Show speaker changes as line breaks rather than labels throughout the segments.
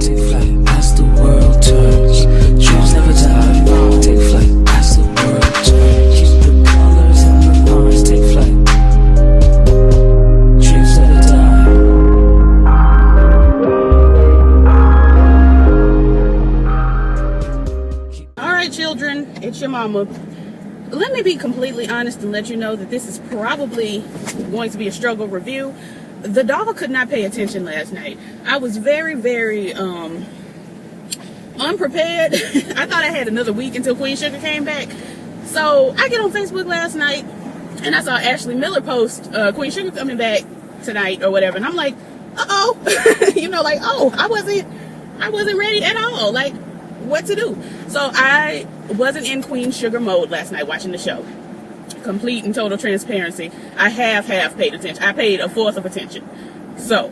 Take flight as the world turns. Dreams never die. Take flight as the world turns. Keep the colors in the lines. Take flight. Dreams never die.
Alright children, it's your mama. Let me be completely honest and let you know that this is probably going to be a struggle review. The dog could not pay attention last night. I was very, very unprepared. I thought I had another week until Queen Sugar came back. So I get on Facebook last night and I saw Ashley Miller post Queen Sugar coming back tonight or whatever. And I'm like, uh-oh. You know, like, oh, I wasn't ready at all. Like, what to do? So I wasn't in Queen Sugar mode last night watching the show. Complete and total transparency. I half paid attention. I paid a fourth of attention. So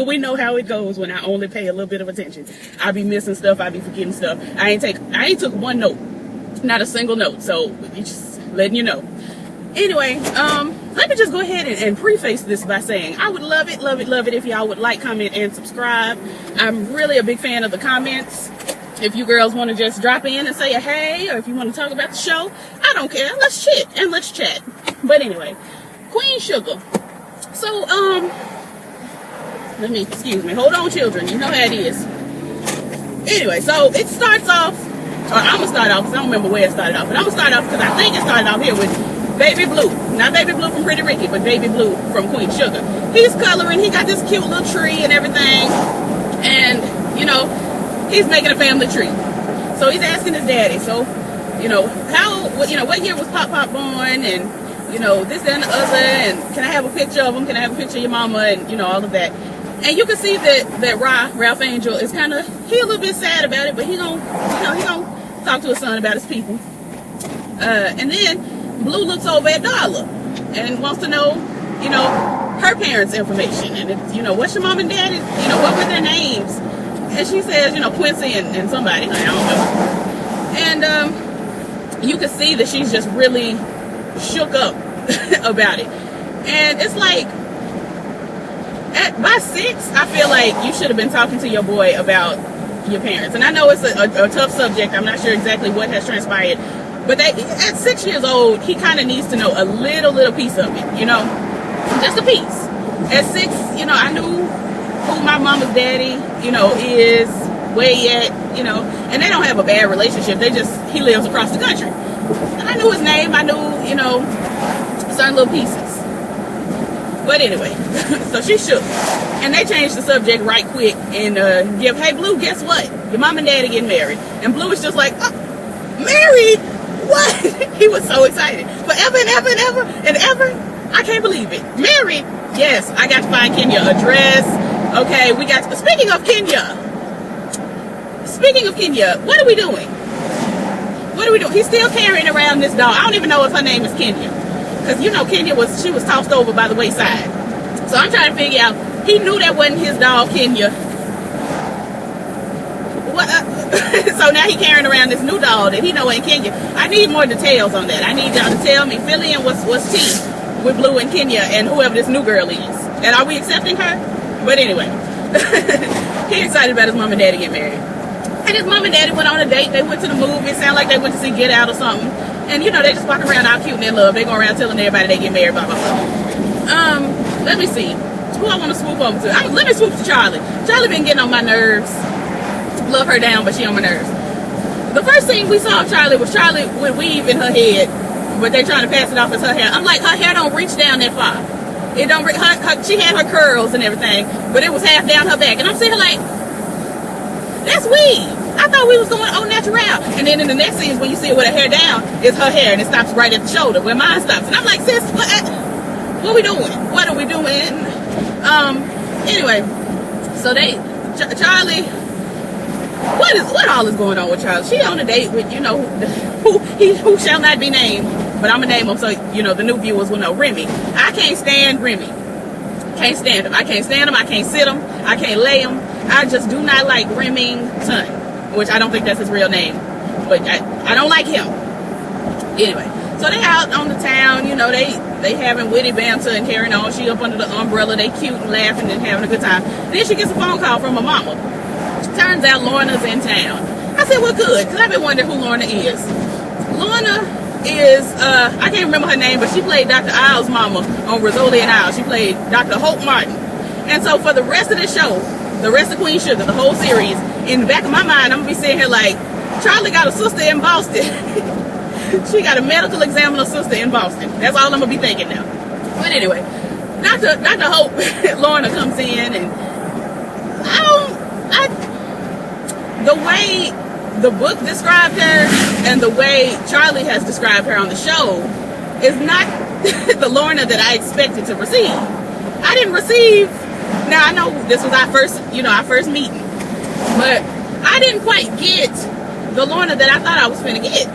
we know how it goes when I only pay a little bit of attention. I be missing stuff. I be forgetting stuff. I ain't took one note, not a single note. So just letting you know. Anyway, let me just go ahead and preface this by saying I would love it if y'all would like, comment, and subscribe. I'm really a big fan of the comments. If you girls want to just drop in and say a hey, or if you want to talk about the show, I don't care. Let's chit and let's chat. But anyway, Queen Sugar. So, excuse me. Hold on, children. You know how it is. Anyway, so it starts off, or I'm going to start off because I don't remember where it started off. But I'm going to start off because I think it started off here with Baby Blue. Not Baby Blue from Pretty Ricky, but Baby Blue from Queen Sugar. He's coloring. He got this cute little tree and everything. And, you know, he's making a family tree. So he's asking his daddy, so, you know, what year was Pop born, and, you know, this and the other, and can I have a picture of him? Can I have a picture of your mama? And, you know, all of that. And you can see that Ralph Angel is he a little bit sad about it, but he gonna talk to his son about his people. And then Blue looks over at Darla and wants to know, you know, her parents' information. And, you know, what's your mom and daddy, you know, what were their names? And she says, you know, Quincy and somebody, I don't know. And you can see that she's just really shook up about it. And it's like, by 6, I feel like you should have been talking to your boy about your parents. And I know it's a tough subject. I'm not sure exactly what has transpired. But at 6 years old, he kind of needs to know a little piece of it, you know, just a piece. At 6, you know, I knew who my mama's daddy, you know, is, where he at, you know, and they don't have a bad relationship. He lives across the country. I knew his name. I knew, you know, certain little pieces. But anyway, so she shook. And they changed the subject right quick and hey, Blue, guess what? Your mom and daddy getting married. And Blue was just like, oh, married? What? He was so excited. Forever and ever and ever and ever? I can't believe it. Married? Yes, I got to find Kenya address. Okay, speaking of Kenya, what are we doing? He's still carrying around this doll. I don't even know if her name is Kenya. Because, you know, she was tossed over by the wayside. So I'm trying to figure out, he knew that wasn't his doll, Kenya. What? So now he's carrying around this new doll that he know ain't Kenya. I need more details on that. I need y'all to tell me, fill in what's tea with Blue and Kenya and whoever this new girl is. And are we accepting her? But anyway, he's excited about his mom and daddy getting married. And his mom and daddy went on a date. They went to the movie. It sounded like they went to see Get Out or something. And, you know, they just walk around all cute and in love. They go around telling everybody they get married, blah, blah, blah. Let me see. Who I want to swoop over to? Let me swoop to Charley. Charley been getting on my nerves. Love her down, but she on my nerves. The first thing we saw of Charley was Charley with weave in her head, but they trying to pass it off as her hair. I'm like, her hair don't reach down that far. It don't. She had her curls and everything, but it was half down her back. And I'm sitting here like, that's weave. I thought we was going au natural. And then in the next scene, when you see it with her hair down, it's her hair, and it stops right at the shoulder where mine stops. And I'm like, sis, what are we doing? What are we doing? Anyway, so Charley. What all is going on with Charley? She on a date with, you know, who shall not be named, but I'm gonna name him so, you know, the new viewers will know. Remy. I can't stand Remy. Can't stand him. I can't stand him. I can't sit him. I can't lay him. I just do not like Remington, which I don't think that's his real name, but I don't like him. Anyway, so they out on the town, you know, they having witty banter and carrying on. She up under the umbrella, they cute and laughing and having a good time. Then she gets a phone call from her mama. Turns out Lorna's in town. I said, well, good, because I've been wondering who Lorna is. Lorna is, I can't remember her name, but she played Dr. Isles' mama on Rizzoli and Isles. She played Dr. Hope Martin. And so for the rest of the show, the rest of Queen Sugar, the whole series, in the back of my mind, I'm going to be sitting here like, Charley got a sister in Boston. She got a medical examiner sister in Boston. That's all I'm going to be thinking now. But anyway, Dr. Hope, Lorna comes in, and the way the book described her and the way Charley has described her on the show is not the Lorna that I expected to receive. I didn't receive, now I know this was our first meeting, but I didn't quite get the Lorna that I thought I was finna get.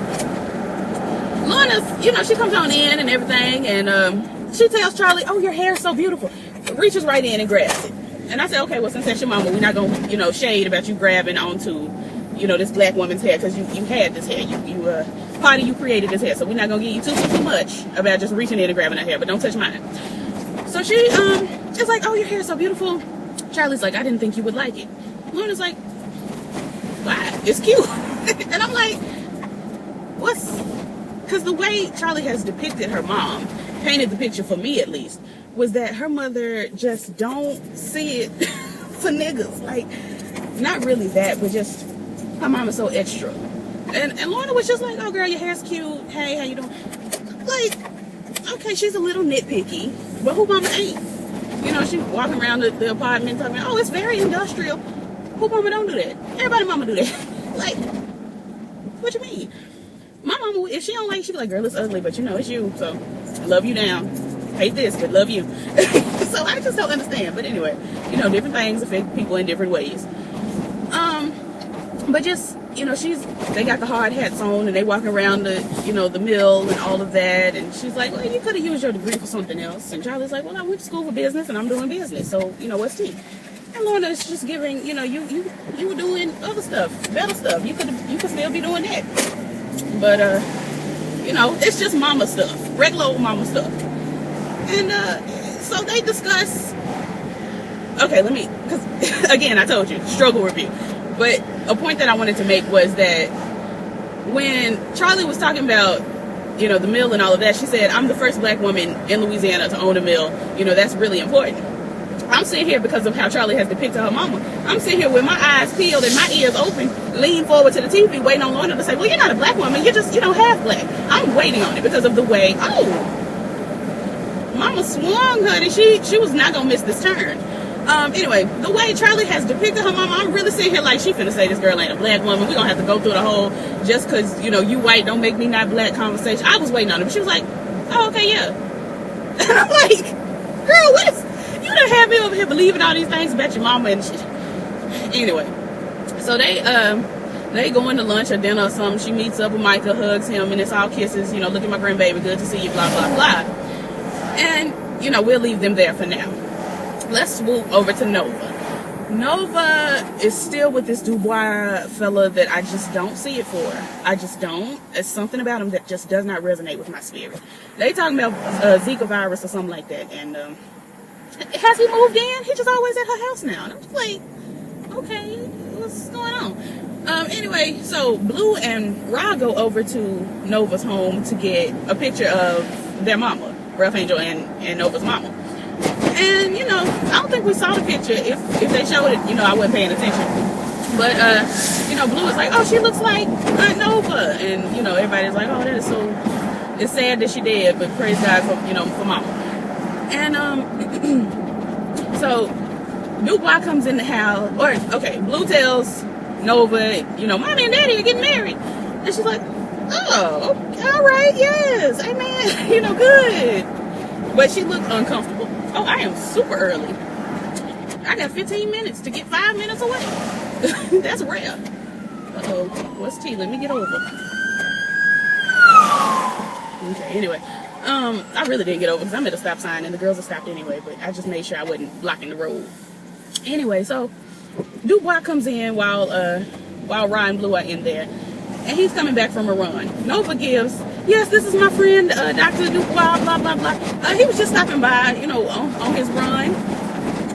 Lorna's, she comes on in and everything, and she tells Charley, oh, your hair's so beautiful. Reaches right in and grabs it. And I said, okay, well, since that's your mama, we're not going to, shade about you grabbing onto, this black woman's hair, because you had this hair. Part of you created this hair, so we're not going to give you too much about just reaching in and grabbing her hair, but don't touch mine. So she is like, oh, your hair's so beautiful. Charley's like, I didn't think you would like it. Lorna's like, why? It's cute. And I'm like, because the way Charley has depicted her mom, painted the picture for me at least, was that her mother just don't see it for niggas. Like, not really that, but just her mom is so extra. And Lorna was just like, oh girl, your hair's cute. Hey, how you doing? Like, okay, she's a little nitpicky, but who mama ain't? She walking around the apartment talking about, oh, it's very industrial. Who mama don't do that? Everybody mama do that. Like, what you mean? My mama, if she don't like, she be like, girl, it's ugly, but it's you, so love you down. Hate this, but love you. So I just don't understand. But anyway, different things affect people in different ways. But just, they got the hard hats on and they walking around the mill and all of that. And she's like, well, you could have used your degree for something else. And Charley's like, well, I went to school for business and I'm doing business. So, what's tea? And Lorna's just giving, you were doing other stuff, better stuff. You could still be doing that. But, it's just mama stuff, regular old mama stuff. And so they discuss, okay, because again, I told you, struggle review. But a point that I wanted to make was that when Charley was talking about, the mill and all of that, she said, I'm the first black woman in Louisiana to own a mill. That's really important. I'm sitting here because of how Charley has depicted her mama. I'm sitting here with my eyes peeled and my ears open, leaning forward to the TV, waiting on Lorna to say, well, you're not a black woman, you're just, half black. I'm waiting on it because of the way, mama swung, honey. She was not gonna miss this turn. Anyway, the way Charley has depicted her mama, I'm really sitting here like she finna say this girl ain't a black woman. We're gonna have to go through the whole just cause, you white don't make me not black conversation. I was waiting on it, but she was like, oh, okay, yeah. And I'm like, girl, you done have me over here believing all these things about your mama and shit. Anyway, so they go into lunch or dinner or something. She meets up with Micah, hugs him, and it's all kisses, look at my grandbaby, good to see you, blah, blah, blah. And, we'll leave them there for now. Let's swoop over to Nova. Nova is still with this Dubois fella that I just don't see it for. I just don't. It's something about him that just does not resonate with my spirit. They talking about Zika virus or something like that. And has he moved in? He's just always at her house now. And I'm just like, okay, what's going on? Anyway, so Blue and Ra go over to Nova's home to get a picture of their mama, Ralph Angel and Nova's mama. And, I don't think we saw the picture. If they showed it, I wasn't paying attention. But, Blue was like, oh, she looks like Aunt Nova. And, everybody's like, oh, that is so, it's sad that she did, but praise God for, for mama. And, so, Dubois comes in the house, Blue tells Nova, mommy and daddy are getting married. And she's like, oh, all right, yes, amen, good. But she looked uncomfortable. Oh, I am super early. I got 15 minutes to get 5 minutes away. That's rare. Uh-oh, what's tea? Let me get over. Okay, anyway. I really didn't get over because I'm at a stop sign and the girls are stopped anyway, but I just made sure I wasn't blocking the road. Anyway, so Dubois comes in while Ra and Blue are in there. And he's coming back from a run. Nova gives, yes, this is my friend, Dr. Dubois, blah, blah, blah. He was just stopping by, on his run.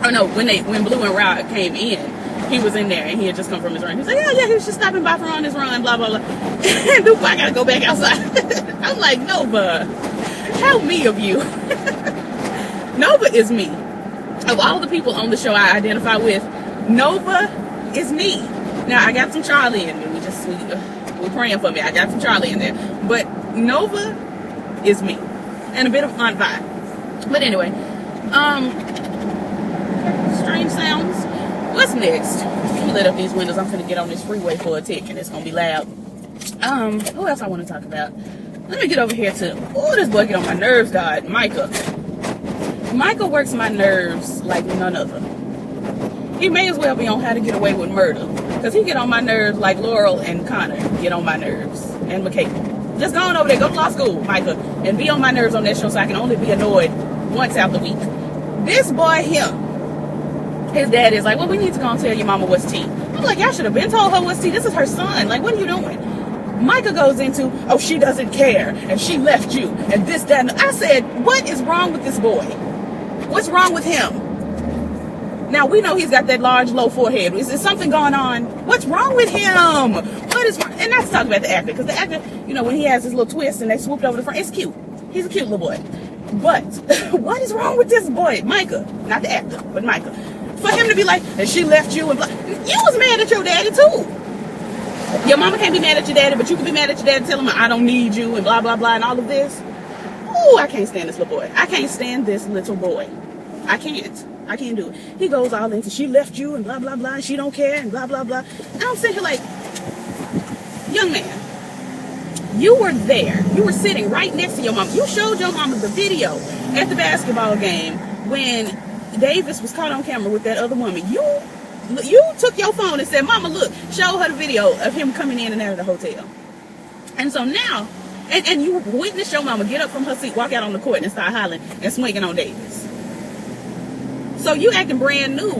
Or no, when Blue and Ra came in. he was in there and he had just come from his run. He's like, yeah, he was just stopping by on his run, blah, blah, blah. And Duke, I gotta go back outside. I'm like, Nova, how me of you? Nova is me. Of all the people on the show I identify with, Nova is me. Now, I got some Charley in me. We're praying for me. I got some Charley in there. But Nova is me. And a bit of Aunt Vi. But anyway, strange sounds. What's next? Let me let up these windows. I'm gonna get on this freeway for a tick and it's gonna be loud. Who else I want to talk about? Let me get over here to, oh, this boy get on my nerves, God. Micah. Micah works my nerves like none other. He may as well be on How to Get Away with Murder. Because he get on my nerves like Laurel and Connor get on my nerves. And McKay. Just go on over there, go to law school, Micah. And be on my nerves on that show so I can only be annoyed once out the week. This boy here, his dad is like, well, we need to go and tell your mama what's tea. I'm like, y'all should have been told her what's tea. This is her son. Like, what are you doing? Micah goes into, oh, she doesn't care. And she left you. And this, that, and I said, what is wrong with this boy? What's wrong with him? Now, we know he's got that large, low forehead. Is there something going on? What's wrong with him? What is wrong? And not to talk about the actor, because the actor, you know, when he has his little twist and they swooped over the front, it's cute. He's a cute little boy. But what is wrong with this boy, Micah? Not the actor, but Micah. For him to be like, and she left you, and blah. You was mad at your daddy, too. Your mama can't be mad at your daddy, but you can be mad at your daddy, tell him, I don't need you, and blah, blah, blah, and all of this. Ooh, I can't stand this little boy. I can't stand this little boy. I can't do it. He goes all into, she left you and blah, blah, blah, and she don't care and blah, blah, blah. And I'm sitting here like, young man, you were there. You were sitting right next to your mom. You showed your mama the video at the basketball game when Davis was caught on camera with that other woman. You took your phone and said, Mama, look, show her the video of him coming in and out of the hotel. And so now, and you witnessed your mama get up from her seat, walk out on the court and start hollering and swinging on Davis. So you acting brand new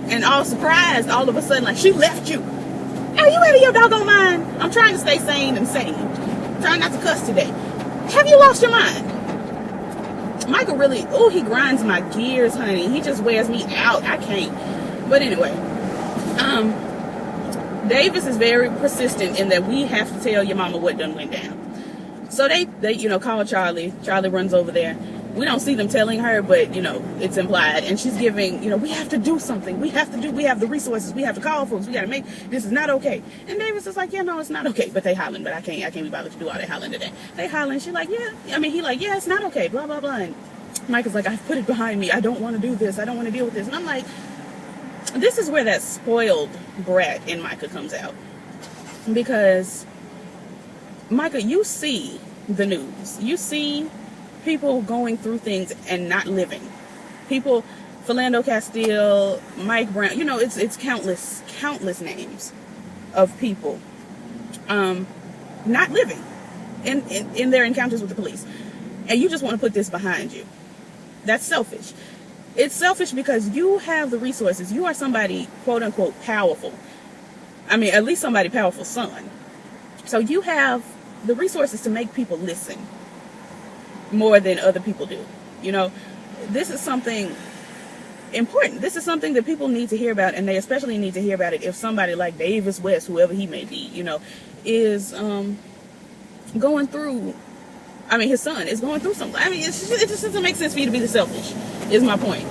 and all surprised all of a sudden, like, she left you. Are you out of your doggone mind? I'm trying to stay sane and sane. Trying not to cuss today. Have you lost your mind? Micah really, oh, he grinds my gears, honey. He just wears me out. I can't. But anyway, Davis is very persistent in that we have to tell your mama what done went down. So they you know, call Charley. Charley runs over there. We don't see them telling her, but, you know, it's implied. And she's giving, you know, we have to do something. We have the resources. We have to call folks. We got to make, this is not okay. And Davis is like, yeah, no, it's not okay. But they hollering, but I can't be bothered to do all that hollering today. They hollering. She's like, yeah. I mean, he like, yeah, it's not okay. Blah, blah, blah. And Micah's like, I've put it behind me. I don't want to do this. I don't want to deal with this. And I'm like, this is where that spoiled brat in Micah comes out. Because, Micah, you see the news. You see people going through things and not living. People, Philando Castile, Mike Brown, you know, it's countless names of people not living in their encounters with the police. And you just want to put this behind you. That's selfish. It's selfish because you have the resources. You are somebody, quote unquote, powerful. I mean, at least somebody powerful son. So you have the resources to make people listen more than other people do. You know, this is something important. This is something that people need to hear about, and they especially need to hear about it if somebody like Davis West, whoever he may be, you know, is going through, I mean, his son is going through something. I mean, it just doesn't make sense for you to be this selfish, is my point.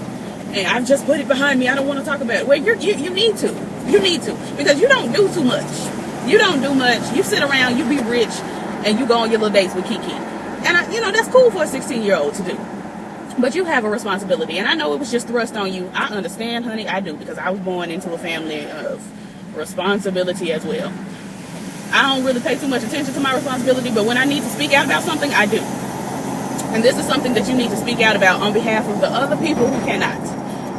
And I've just put it behind me. I don't want to talk about it. Well, you need to. You need to. Because you don't do too much. You don't do much. You sit around, you be rich, and you go on your little dates with Kiki. And, you know, that's cool for a 16-year-old to do. But you have a responsibility. And I know it was just thrust on you. I understand, honey. I do. Because I was born into a family of responsibility as well. I don't really pay too much attention to my responsibility. But when I need to speak out about something, I do. And this is something that you need to speak out about on behalf of the other people who cannot.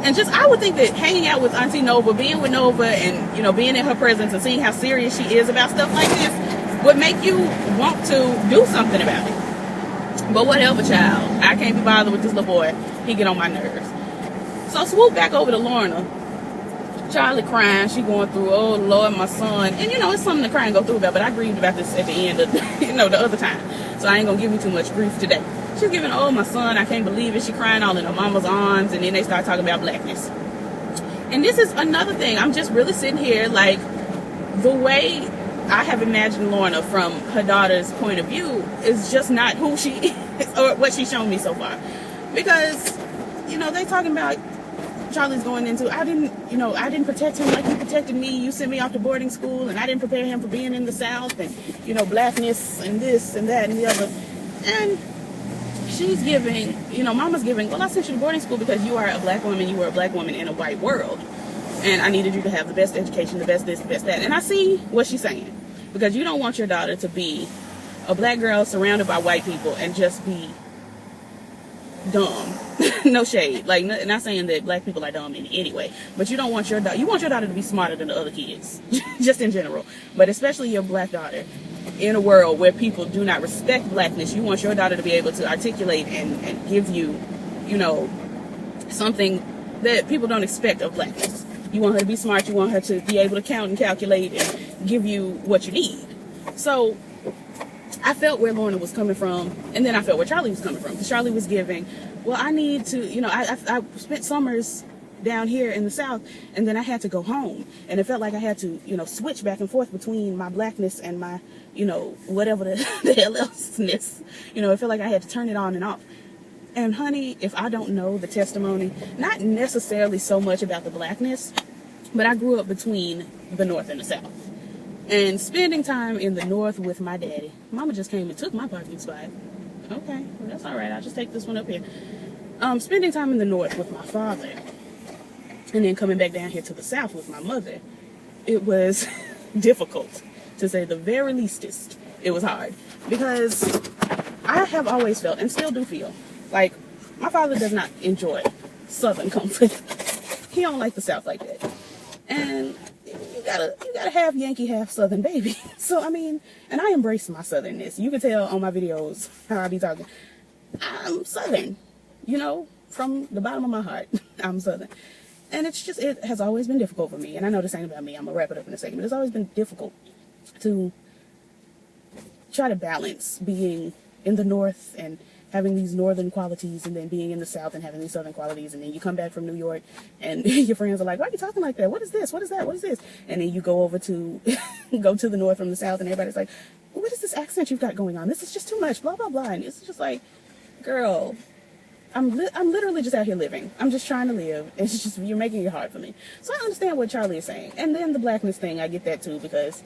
And just, I would think that hanging out with Auntie Nova, being with Nova, and, you know, being in her presence and seeing how serious she is about stuff like this would make you want to do something about it. But whatever, child. I can't be bothered with this little boy. He get on my nerves. So swoop back over to Lorna. Charley crying. She going through, oh, Lord, my son. And, you know, it's something to cry and go through about. But I grieved about this at the end of, you know, the other time. So I ain't going to give you too much grief today. She's giving, oh, my son, I can't believe it. She crying all in her mama's arms. And then they start talking about blackness. And this is another thing. I'm just really sitting here like the way I have imagined Lorna from her daughter's point of view is just not who she is or what she's shown me so far. Because, you know, they talking about Charley's going into, I didn't protect him like you protected me. You sent me off to boarding school and I didn't prepare him for being in the South and, you know, blackness and this and that and the other. And she's giving, you know, mama's giving, well, I sent you to boarding school because you are a black woman. You were a black woman in a white world. And I needed you to have the best education, the best this, the best that. And I see what she's saying. Because you don't want your daughter to be a black girl surrounded by white people and just be dumb. No shade. Like, not saying that black people are dumb in any way. But you don't want your daughter, you want your daughter to be smarter than the other kids. Just in general. But especially your black daughter. In a world where people do not respect blackness, you want your daughter to be able to articulate and give you, you know, something that people don't expect of blackness. You want her to be smart. You want her to be able to count and calculate and give you what you need. So I felt where Lorna was coming from, and then I felt where Charley was coming from. Because Charley was giving, well, I need to, you know, I spent summers down here in the South, and then I had to go home. And it felt like I had to, you know, switch back and forth between my blackness and my, you know, whatever the hell else-ness. You know, it felt like I had to turn it on and off. And honey, if I don't know the testimony, not necessarily so much about the blackness, but I grew up between the North and the South. And spending time in the North with my daddy. Mama just came and took my parking spot. Okay, well, that's all right. I'll just take this one up here. Spending time in the North with my father. And then coming back down here to the South with my mother. It was difficult, to say the very leastest. It was hard. Because I have always felt, and still do feel, like, my father does not enjoy Southern comfort. He don't like the South like that. And you gotta have Yankee, half Southern, baby. So, I mean, and I embrace my Southernness. You can tell on my videos how I be talking. I'm Southern, you know, from the bottom of my heart. I'm Southern. And it's just, it has always been difficult for me. And I know this ain't about me. I'm gonna wrap it up in a second. But it's always been difficult to try to balance being in the North and having these northern qualities and then being in the South and having these southern qualities, and then you come back from New York and your friends are like, why are you talking like that? What is this? What is that? What is this? And then you go over to go to the North from the South and everybody's like, what is this accent you've got going on? This is just too much, blah, blah, blah. And it's just like, girl, I'm literally just out here living. I'm just trying to live. It's just, you're making it hard for me. So I understand what Charley is saying. And then the blackness thing, I get that too, because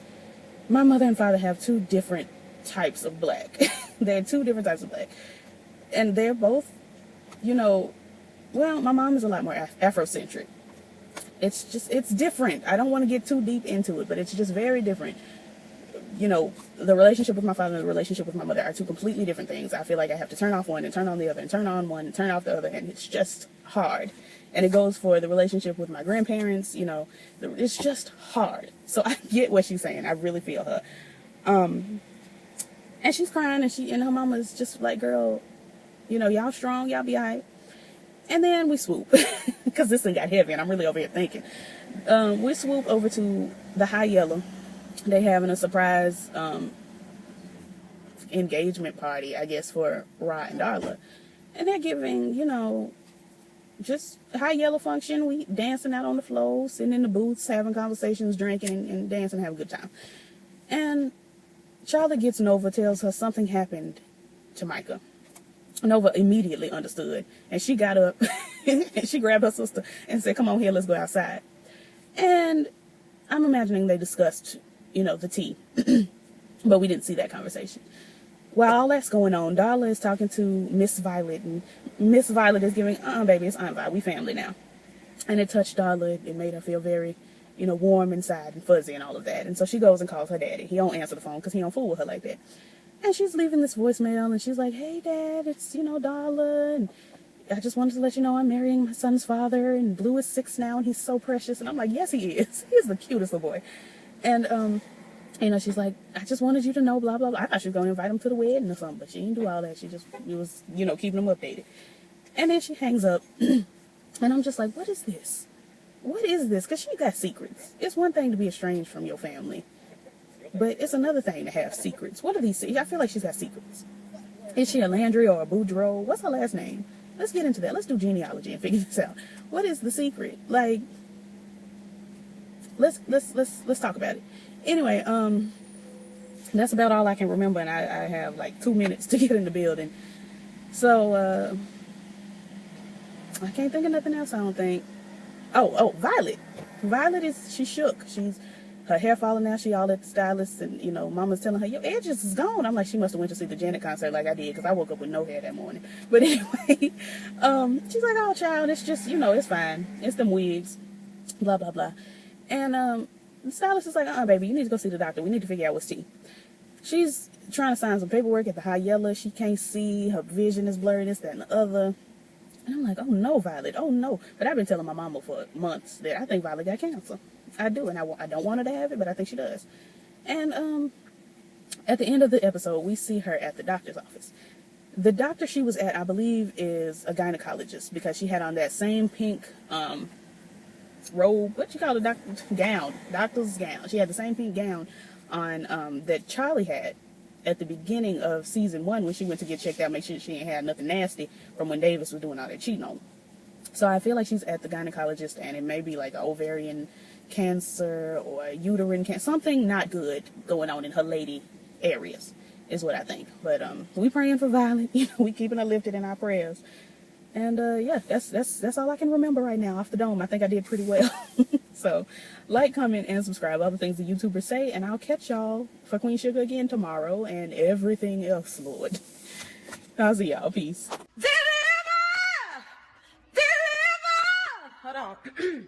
my mother and father have two different types of black. They're two different types of black. And they're both, you know, well, my mom is a lot more Afrocentric. It's just, it's different. I don't want to get too deep into it, but it's just very different. You know, the relationship with my father and the relationship with my mother are two completely different things. I feel like I have to turn off one and turn on the other and turn on one and turn off the other, and it's just hard. And it goes for the relationship with my grandparents, you know, it's just hard. So I get what she's saying. I really feel her. And she's crying, and her mama's just like, girl, you know, y'all strong, y'all be all right. And then we swoop, because this thing got heavy, and I'm really over here thinking. We swoop over to the High Yellow. They having a surprise engagement party, I guess, for Rod and Darla. And they're giving, you know, just High Yellow function. We dancing out on the floor, sitting in the booths, having conversations, drinking, and dancing, having a good time. And Charley gets Nova, tells her something happened to Micah. Nova immediately understood, and she got up and she grabbed her sister and said, come on here, let's go outside. And I'm imagining they discussed, you know, the tea, but we didn't see that conversation. While all that's going on, Darla is talking to Miss Violet, and Miss Violet is giving, baby, it's Aunt Vi, we family now. And it touched Darla. It made her feel very, you know, warm inside and fuzzy and all of that. And so she goes and calls her daddy. He don't answer the phone because he don't fool with her like that. And she's leaving this voicemail, and she's like, hey, Dad, it's, you know, Darla, and I just wanted to let you know I'm marrying my son's father, and Blue is 6 now, and he's so precious. And I'm like, yes, he is. He's the cutest little boy. And, you know, she's like, I just wanted you to know, blah, blah, blah. I thought she was going to invite him to the wedding or something, but she didn't do all that. She was, you know, keeping him updated. And then she hangs up, and I'm just like, what is this? What is this? Because she got secrets. It's one thing to be estranged from your family, but it's another thing to have secrets. What are these? I feel like she's got secrets. Is she a Landry or a Boudreaux? What's her last name? Let's get into that. Let's do genealogy and figure this out. What is the secret? Like, let's talk about it. Anyway, that's about all I can remember, and I have like 2 minutes to get in the building. So I can't think of nothing else, I don't think. Oh, Violet. Violet she shook. Her hair falling out. She all at the stylist, and you know, Mama's telling her, your edges is gone. I'm like, she must have went to see the Janet concert like I did, because I woke up with no hair that morning. But anyway, she's like, oh child, it's just, you know, it's fine. It's them wigs. Blah blah blah. And the stylist is like, baby, you need to go see the doctor. We need to figure out what's tea. She's trying to sign some paperwork at the high yellow. She can't see. Her vision is blurry, this, that, and the other. And I'm like, oh no, Violet, oh no. But I've been telling my mama for months that I think Violet got cancer. I do, and I don't want her to have it, but I think she does. And at the end of the episode, we see her at the doctor's office. The doctor she was at, I believe, is a gynecologist, because she had on that same pink robe, what you call it, doctor's gown. She had the same pink gown on that Charley had at the beginning of season 1, when she went to get checked out, make sure she ain't had nothing nasty from when Davis was doing all that cheating on her. So I feel like she's at the gynecologist, and it may be like ovarian cancer or uterine cancer, something not good going on in her lady areas is what I think. But we praying for Violet, you know, we keeping her lifted in our prayers. And yeah, that's all I can remember right now off the dome. I think I did pretty well. So like, comment, and subscribe, other things the YouTubers say, and I'll catch y'all for Queen Sugar again tomorrow and everything else, Lord. I'll see y'all. Peace.
Deliver! Deliver! Hold on.